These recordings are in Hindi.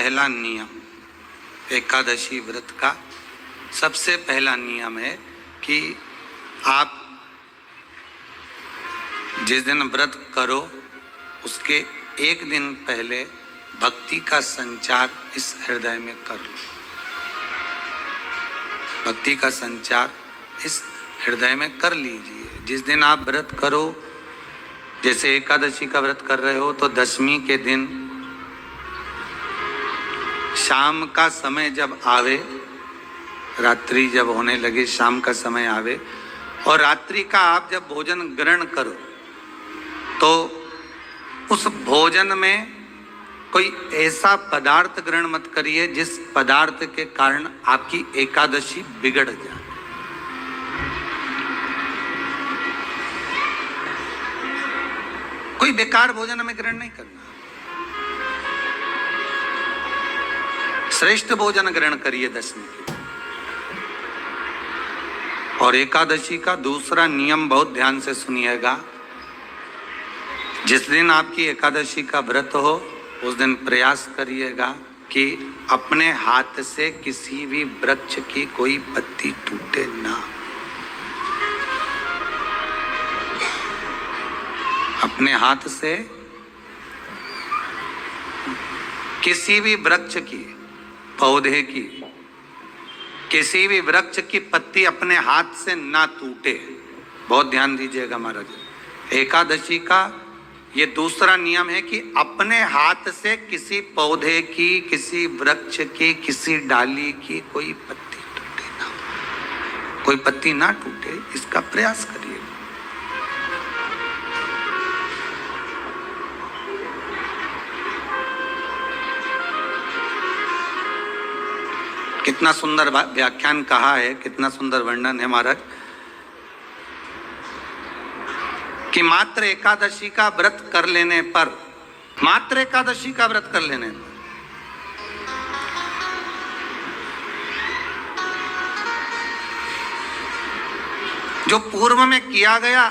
पहला नियम एकादशी व्रत का सबसे पहला नियम है कि आप जिस दिन व्रत करो उसके एक दिन पहले भक्ति का संचार इस हृदय में कर लो। भक्ति का संचार इस हृदय में कर लीजिए। जिस दिन आप व्रत करो, जैसे एकादशी का व्रत कर रहे हो तो दशमी के दिन शाम का समय जब आवे, रात्रि जब होने लगे, शाम का समय आवे और रात्रि का आप जब भोजन ग्रहण करो तो उस भोजन में कोई ऐसा पदार्थ ग्रहण मत करिए जिस पदार्थ के कारण आपकी एकादशी बिगड़ जाए। कोई बेकार भोजन में ग्रहण नहीं करना, श्रेष्ठ भोजन ग्रहण करिए दशमी के। और एकादशी का दूसरा नियम बहुत ध्यान से सुनिएगा। जिस दिन आपकी एकादशी का व्रत हो उस दिन प्रयास करिएगा कि अपने हाथ से किसी भी वृक्ष की कोई पत्ती टूटे ना। अपने हाथ से किसी भी वृक्ष की, पौधे की, किसी भी वृक्ष की पत्ती अपने हाथ से ना टूटे। बहुत ध्यान दीजिएगा महाराज। एकादशी का ये दूसरा नियम है कि अपने हाथ से किसी पौधे की, किसी वृक्ष की, किसी डाली की कोई पत्ती टूटे ना, कोई पत्ती ना टूटे, इसका प्रयास करिए। कितना सुंदर व्याख्यान कहा है, कितना सुंदर वर्णन है महाराज कि मात्र एकादशी का व्रत कर लेने पर, मात्र एकादशी का व्रत कर लेने पर जो पूर्व में किया गया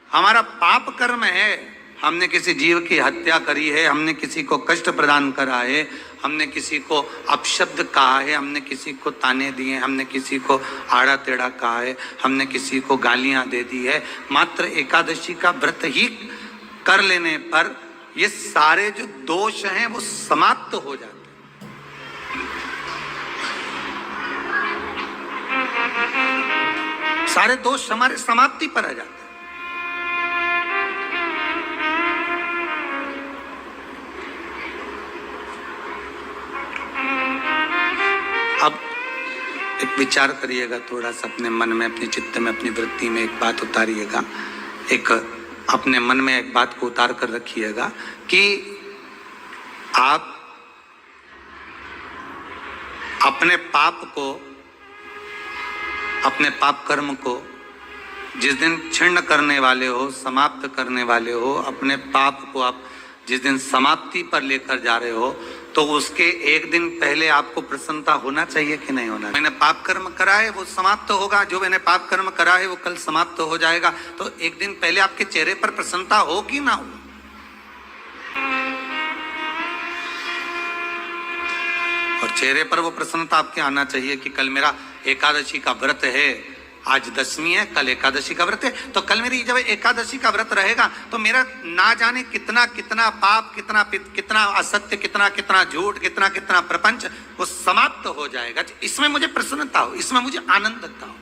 हमारा पाप कर्म है, हमने किसी जीव की हत्या करी है, हमने किसी को कष्ट प्रदान करा है, हमने किसी को अपशब्द कहा है, हमने किसी को ताने दिए, हमने किसी को आड़ा टेढ़ा कहा है, हमने किसी को गालियां दे दी है, मात्र एकादशी का व्रत ही कर लेने पर ये सारे जो दोष हैं वो समाप्त हो जाते हैं। सारे दोष हमारे समाप्ति पर आ जाते हैं। अब एक विचार करिएगा थोड़ा सा अपने मन में, अपने चित्त में, अपनी वृत्ति में एक बात उतारिएगा। एक अपने मन में एक बात को उतार कर रखिएगा कि आप अपने पाप को, अपने पाप कर्म को जिस दिन क्षीण करने वाले हो, समाप्त करने वाले हो, अपने पाप को आप जिस दिन समाप्ति पर लेकर जा रहे हो तो उसके एक दिन पहले आपको प्रसन्नता होना चाहिए कि नहीं होना। मैंने पाप कर्म करा है वो समाप्त होगा, जो मैंने पाप कर्म करा है वो कल समाप्त हो जाएगा। तो एक दिन पहले आपके चेहरे पर प्रसन्नता हो कि ना हो। और चेहरे पर वो प्रसन्नता आपके आना चाहिए कि कल मेरा एकादशी का व्रत है, आज दशमी है, कल एकादशी का व्रत है, तो कल मेरी जब एकादशी का व्रत रहेगा तो मेरा ना जाने कितना कितना पाप, कितना असत्य, कितना झूठ, कितना प्रपंच वो समाप्त हो जाएगा। इसमें मुझे प्रसन्नता हो, इसमें मुझे आनंदता हो।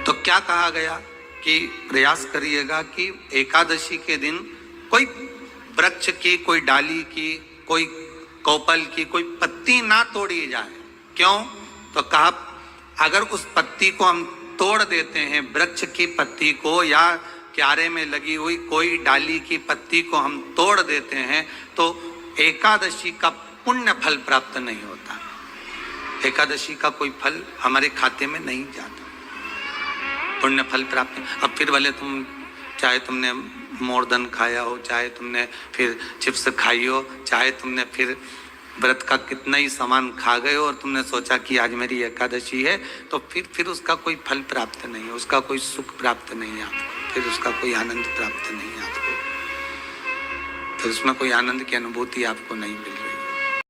तो क्या कहा गया कि प्रयास करिएगा कि एकादशी के दिन कोई वृक्ष की, कोई डाली की, कोई कोपल की कोई पत्ती ना तोड़ी जाए। क्यों? तो कहा अगर उस पत्ती को हम तोड़ देते हैं, वृक्ष की पत्ती को या क्यारे में लगी हुई कोई डाली की पत्ती को हम तोड़ देते हैं तो एकादशी का पुण्य फल प्राप्त नहीं होता। एकादशी का कोई फल हमारे खाते में नहीं जाता, पुण्य फल प्राप्त। अब फिर भले तुम चाहे तुमने मोरदन खाया हो, चाहे तुमने फिर चिप्स खाई हो, चाहे तुमने फिर व्रत का कितना ही सामान खा गए हो और तुमने सोचा कि आज मेरी एकादशी है, तो फिर उसका कोई फल प्राप्त नहीं है, उसका कोई सुख प्राप्त नहीं है आपको। फिर उसका कोई आनंद प्राप्त नहीं आपको, फिर उसमें कोई आनंद की अनुभूति आपको नहीं मिलेगी।